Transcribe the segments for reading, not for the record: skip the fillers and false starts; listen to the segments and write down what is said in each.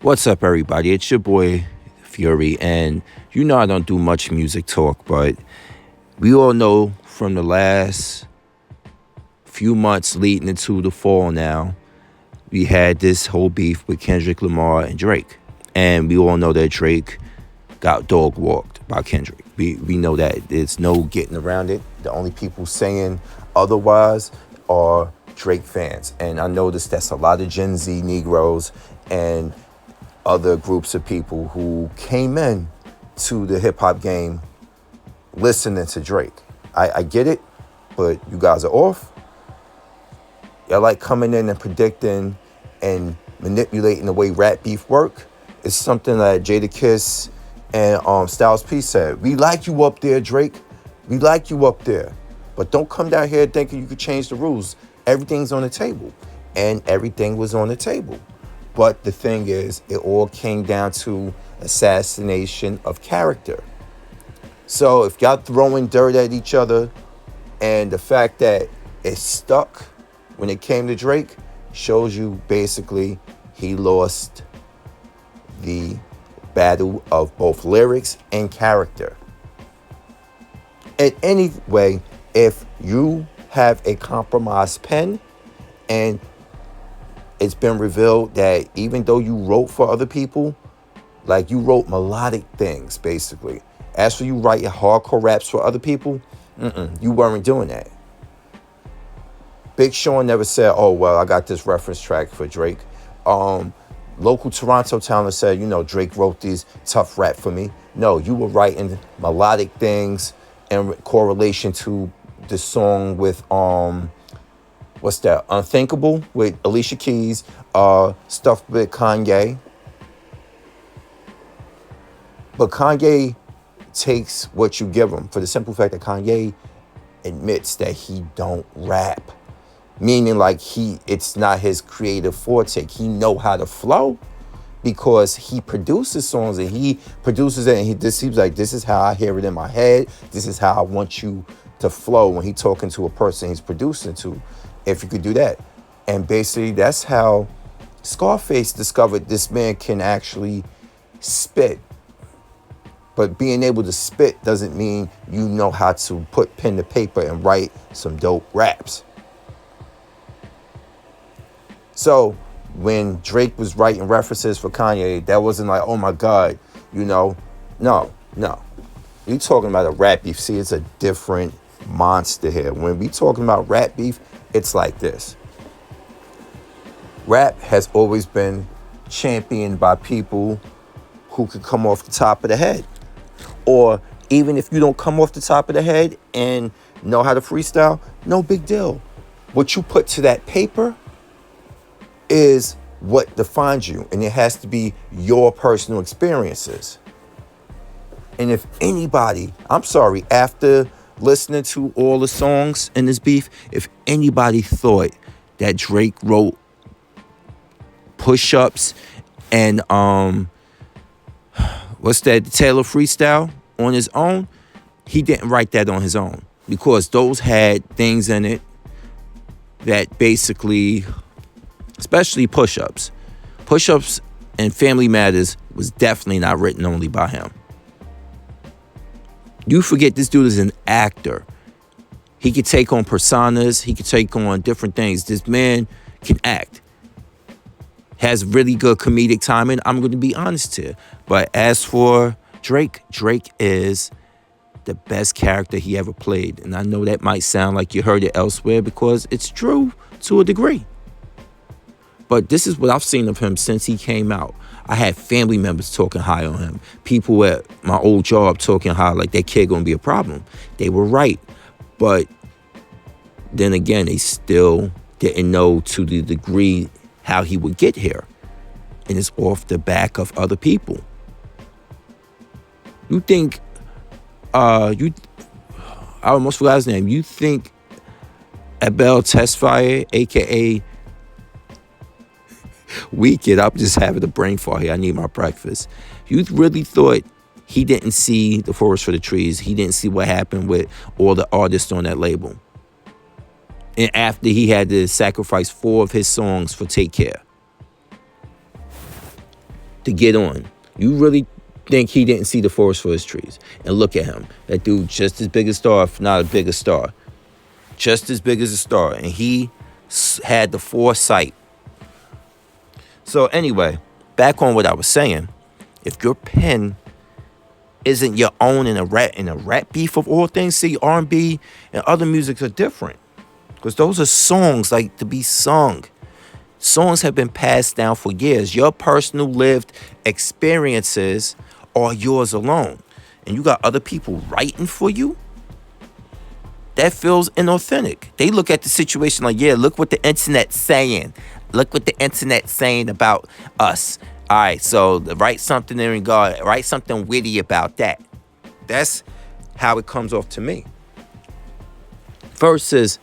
What's up, everybody? It's your boy Fury, and you know I don't do much music talk, but we all know from the last few months leading into the fall now, we had this whole beef with Kendrick Lamar and Drake. And we all know that Drake got dog walked by Kendrick. We know that there's no getting around it. The only people saying otherwise are Drake fans. And I noticed that's a lot of Gen Z Negroes and other groups of people who came in to the hip hop game listening to Drake. I get it, but you guys are off. Y'all like coming in and predicting and manipulating the way rap beef work. It's something that Jadakiss and Styles P said. We like you up there, Drake. We like you up there. But don't come down here thinking you could change the rules. Everything's on the table. And everything was on the table. But the thing is, it all came down to assassination of character. So if y'all throwing dirt at each other and the fact that it stuck when it came to Drake shows you basically he lost the battle of both lyrics and character. And anyway, if you have a compromised pen and it's been revealed that even though you wrote for other people, like you wrote melodic things, basically. As for you writing hardcore raps for other people, you weren't doing that. Big Sean never said, oh, well, I got this reference track for Drake. Local Toronto talent said, Drake wrote these tough rap for me. No, you were writing melodic things in correlation to the song with, what's that? Unthinkable with Alicia Keys, stuff with Kanye. But Kanye takes what you give him for the simple fact that Kanye admits that he don't rap. Meaning like it's not his creative forte. He know how to flow because he produces songs and he produces it and he's like, this is how I hear it in my head. This is how I want you to flow when he's talking to a person he's producing to. If you could do that. And basically that's how Scarface discovered this man can actually spit. But being able to spit doesn't mean you know how to put pen to paper and write some dope raps. So when Drake was writing references for Kanye, that wasn't like, oh my God, no. You talking about a rap beef. See, it's a different monster here. When we talking about rap beef, it's like this. Rap has always been championed by people who could come off the top of the head. Or even if you don't come off the top of the head and know how to freestyle, no big deal. What you put to that paper is what defines you. And it has to be your personal experiences. And if anybody, after listening to all the songs in this beef, if anybody thought that Drake wrote push-ups and the Taylor freestyle on his own, he didn't write that on his own because those had things in it that basically, especially push-ups and Family Matters was definitely not written only by him. You forget this dude is an actor. He could take on personas. He could take on different things. This man can act. Has really good comedic timing. I'm going to be honest here. But as for Drake is the best character he ever played. And I know that might sound like you heard it elsewhere because it's true to a degree. But this is what I've seen of him since he came out. I had family members talking high on him. People at my old job talking high like that kid gonna be a problem. They were right. But then again, they still didn't know to the degree how he would get here. And it's off the back of other people. You think, I almost forgot his name. You think Abel Tesfaye, a.k.a. Weekend, I'm just having a brain fart here. I need my breakfast. You really thought he didn't see the forest for the trees. He didn't see what happened with all the artists on that label. And after he had to sacrifice 4 of his songs for Take Care. to get on. You really think he didn't see the forest for his trees? And look at him. That dude just as big a star, if not a bigger star. Just as big as a star. And he had the foresight. So anyway, back on what I was saying. If your pen isn't your own in a rap beef of all things, see, R&B and other musics are different. Because those are songs like to be sung. Songs have been passed down for years. Your personal lived experiences are yours alone. And you got other people writing for you. That feels inauthentic. They look at the situation like, yeah, look what the internet's saying. Look what the internet's saying about us. All right, so write something in regard, write something witty about that. That's how it comes off to me. Versus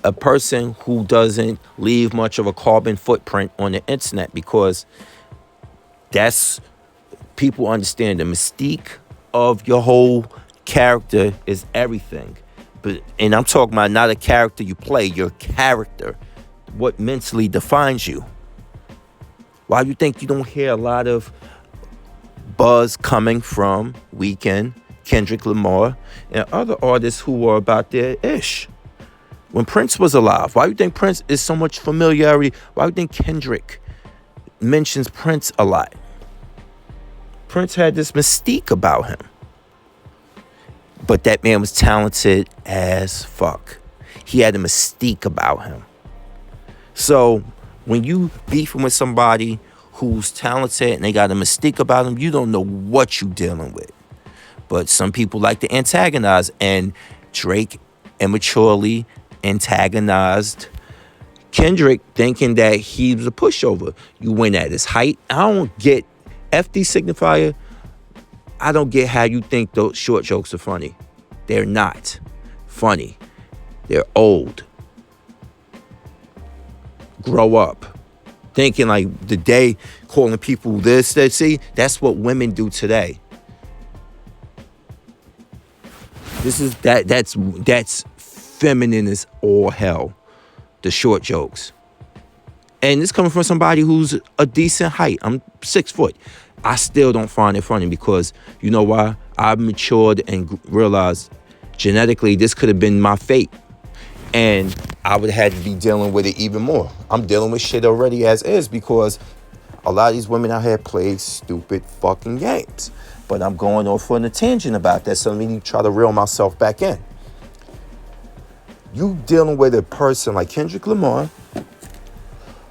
a person who doesn't leave much of a carbon footprint on the internet, because that's, people understand the mystique of your whole character is everything. And I'm talking about not a character you play, your character, what mentally defines you. Why do you think you don't hear a lot of buzz coming from Weeknd, Kendrick Lamar, and other artists who are about their ish? When Prince was alive, why do you think Prince is so much familiarity? Why do you think Kendrick mentions Prince a lot? Prince had this mystique about him. But that man was talented as fuck. He had a mystique about him. So when you beefing with somebody who's talented and they got a mystique about them, you don't know what you dealing with. But some people like to antagonize, and Drake immaturely antagonized Kendrick, thinking that he was a pushover. You win at his height. I don't get FD signifier. I don't get how you think those short jokes are funny. They're not funny. They're old. Grow up. Thinking like the day calling people this, that. See, that's what women do today. This is that's feminine as all hell. The short jokes. And this coming from somebody who's a decent height. I'm 6 foot. I still don't find it funny because, you know why? I've matured and realized genetically this could have been my fate. And I would have had to be dealing with it even more. I'm dealing with shit already as is because a lot of these women out here play stupid fucking games. But I'm going off on a tangent about that, so let me try to reel myself back in. You dealing with a person like Kendrick Lamar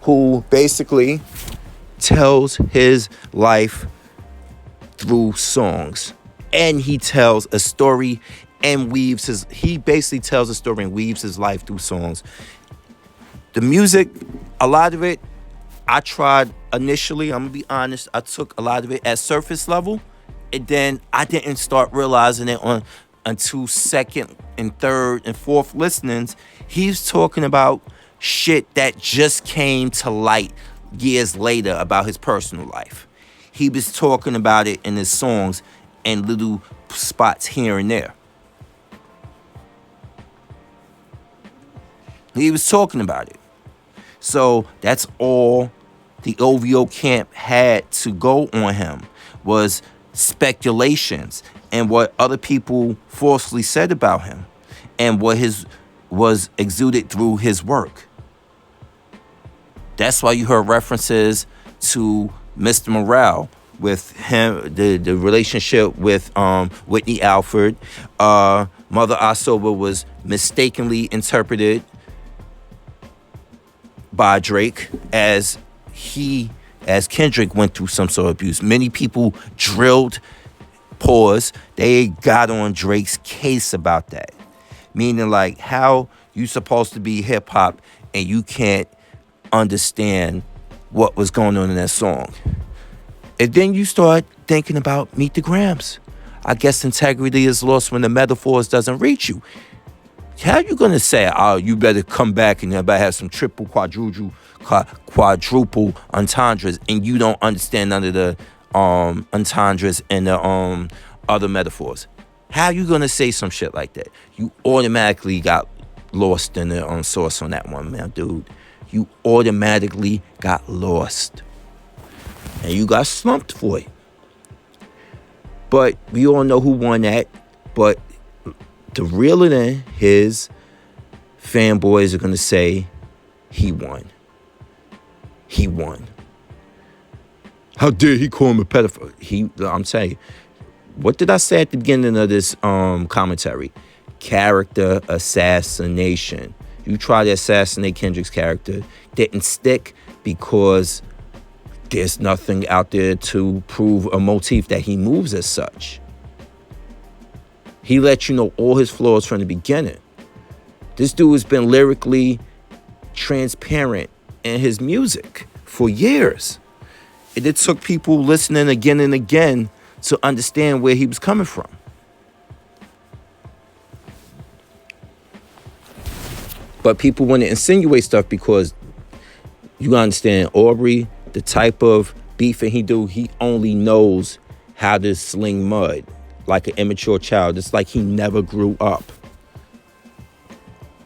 who basically tells his life through songs, and he tells a story and he basically tells a story and weaves his life through songs. The music, a lot of it, I tried initially, I'm gonna be honest, I took a lot of it at surface level, and then I didn't start realizing it until second and third and fourth listenings. He's talking about shit that just came to light years later about his personal life. He was talking about it in his songs and little spots here and there. He was talking about it. So that's all the OVO camp had to go on him was speculations and what other people falsely said about him and what was exuded through his work. That's why you heard references to Mr. Morale with him, the relationship with Whitney Alford. Mother Asoba was mistakenly interpreted by Drake as Kendrick went through some sort of abuse. Many people drilled, they got on Drake's case about that. Meaning like, how you supposed to be hip hop and you can't understand what was going on in that song. And then you start thinking about Meet the Grams. I guess integrity is lost when the metaphors doesn't reach you. How you gonna say, oh, you better come back and you better have some triple, quadruple entendres, and you don't understand none of the entendres and the other metaphors? How you gonna say some shit like that? You automatically got lost in the source on that one, man, dude. You automatically got lost. And you got slumped for it. But we all know who won that. But to reel it in, his fanboys are going to say he won. He won. How dare he call him a pedophile? I'm saying, what did I say at the beginning of this commentary? Character assassination. You tried to assassinate Kendrick's character. Didn't stick because there's nothing out there to prove a motif that he moves as such. He let you know all his flaws from the beginning. This dude has been lyrically transparent in his music for years. And it took people listening again and again to understand where he was coming from. But people want to insinuate stuff because you gotta understand, Aubrey, the type of beefing he do, he only knows how to sling mud like an immature child. It's like he never grew up.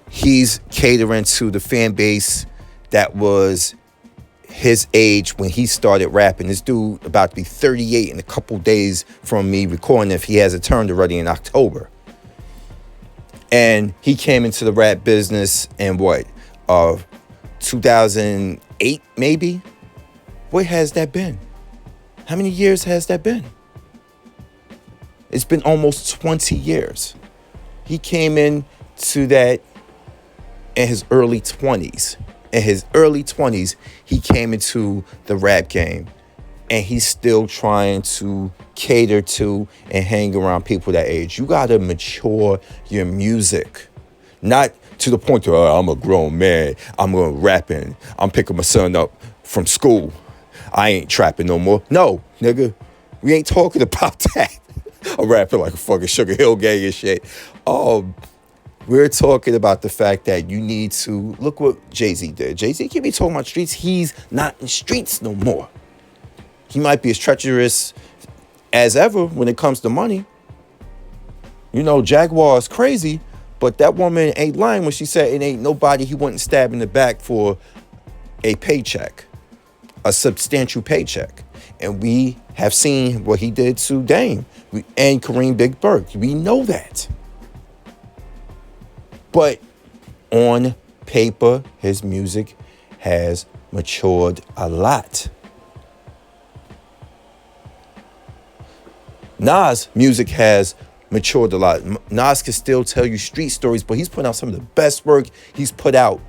He's catering to the fan base that was his age when he started rapping. This dude about to be 38 in a couple days from me recording, if he hasn't turned already, in October. And he came into the rap business in 2008 maybe? Where has that been? How many years has that been? It's been almost 20 years. He came in to that in his early 20s. In his early 20s, he came into the rap game. And he's still trying to cater to and hang around people that age. You gotta mature your music. Not to the point where I'm a grown man, I'm gonna rapping, I'm picking my son up from school, I ain't trapping no more. No, nigga, we ain't talking about that. I'm rapping like a fucking Sugar Hill Gang and shit. We're talking about the fact that you need to, look what Jay-Z did. Jay-Z can't be talking about streets. He's not in streets no more. He might be as treacherous as ever when it comes to money. You know, Jaguar is crazy, but that woman ain't lying when she said it ain't nobody he wouldn't stab in the back for a paycheck, a substantial paycheck. And we have seen what he did to Dame and Kareem Big Burke. We know that. But on paper, his music has matured a lot. Nas' music has matured a lot. Nas can still tell you street stories, but he's putting out some of the best work he's put out.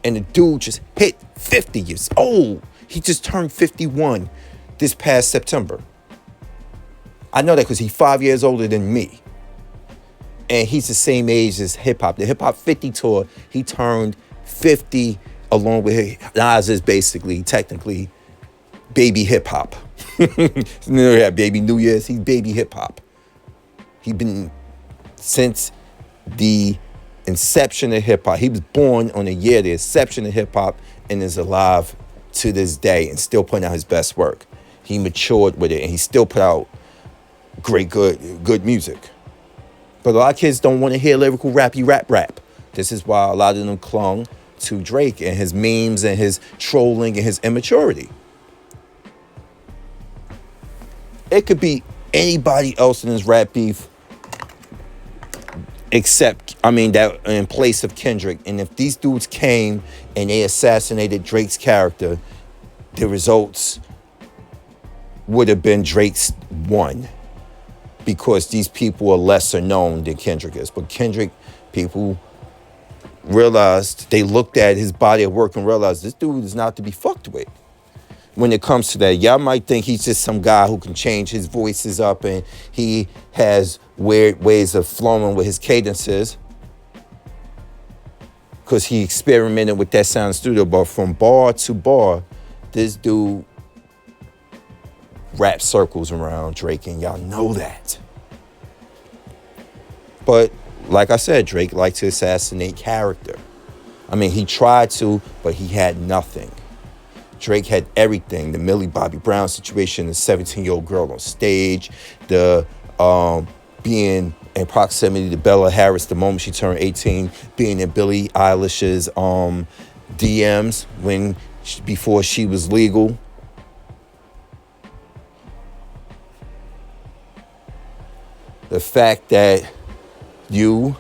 And the dude just hit 50 years old. He just turned 51 this past September. I know that because he's 5 years older than me. And he's the same age as hip-hop. The Hip Hop 50 tour, he turned 50 along with him. Nas is basically, technically, baby hip-hop. You know, yeah, baby New Year's, he's baby hip-hop. He's been, since the inception of hip-hop, he was born on the year, the inception of hip-hop, and is alive to this day and still putting out his best work. He matured with it, and he still put out great, good music. But a lot of kids don't want to hear lyrical rappy rap. This is why a lot of them clung to Drake and his memes and his trolling and his immaturity. It could be anybody else in this rap beef that in place of Kendrick. And if these dudes came and they assassinated Drake's character, the results would have been Drake's won. Because these people are lesser known than Kendrick is. But Kendrick, people realized, they looked at his body of work and realized this dude is not to be fucked with. When it comes to that, y'all might think he's just some guy who can change his voices up and he has weird ways of flowing with his cadences. Because he experimented with that sound studio. But from bar to bar, this dude rap circles around Drake, and y'all know that. But like I said, Drake liked to assassinate character. I mean, he tried to, but he had nothing. Drake had everything. The Millie Bobby Brown situation, the 17-year-old girl on stage, the being in proximity to Bella Harris the moment she turned 18, being in Billie Eilish's DMs before she was legal. The fact that you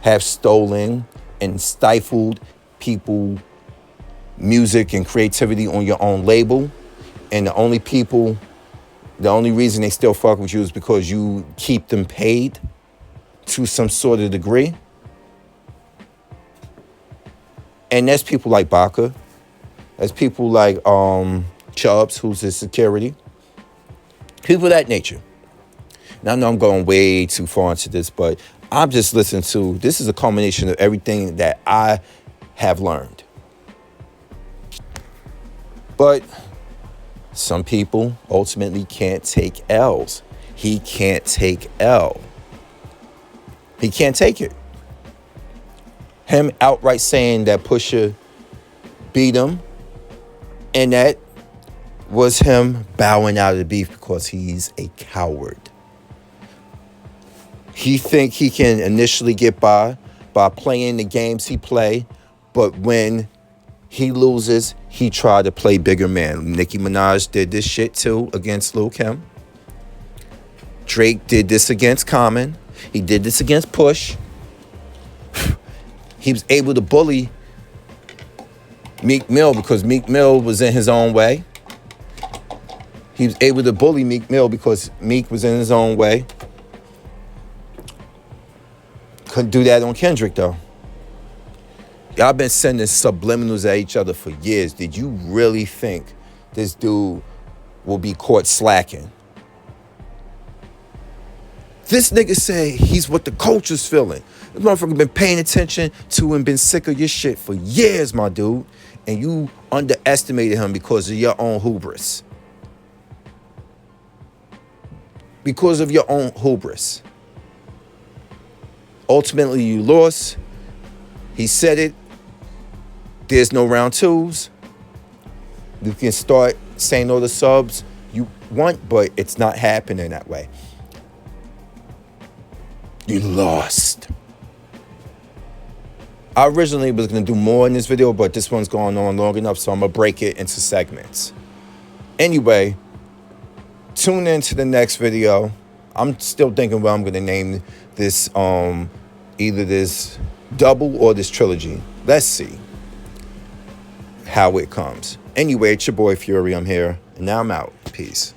have stolen and stifled people, music and creativity on your own label, and the only reason they still fuck with you is because you keep them paid to some sort of degree. And there's people like Baca. There's people like Chubbs, who's his security. People of that nature. Now I know I'm going way too far into this, but I'm just listening to, this is a culmination of everything that I have learned. But some people ultimately can't take L's. He can't take L. He can't take it. Him outright saying that Pusha beat him, and that was him bowing out of the beef because he's a coward. He think he can initially get by playing the games he play, but when he loses, he tried to play bigger man. Nicki Minaj did this shit too against Lil' Kim. Drake did this against Common. He did this against Push. He was able to bully Meek Mill because Meek Mill was in his own way. He was able to bully Meek Mill because Meek was in his own way. Couldn't do that on Kendrick, though. Y'all been sending subliminals at each other for years. Did you really think this dude will be caught slacking? This nigga say he's what the culture's feeling. This motherfucker been paying attention to and been sick of your shit for years, my dude. And you underestimated him because of your own hubris. Because of your own hubris. Ultimately, you lost. He said it. There's no round twos. You can start saying all the subs you want, but it's not happening that way. You lost. I originally was going to do more in this video, but this one's going on long enough, so I'm going to break it into segments. Anyway, tune in to the next video. I'm still thinking what I'm going to name this, either this double or this trilogy. Let's see how it comes. Anyway, it's your boy Fury. I'm here, and now I'm out. Peace.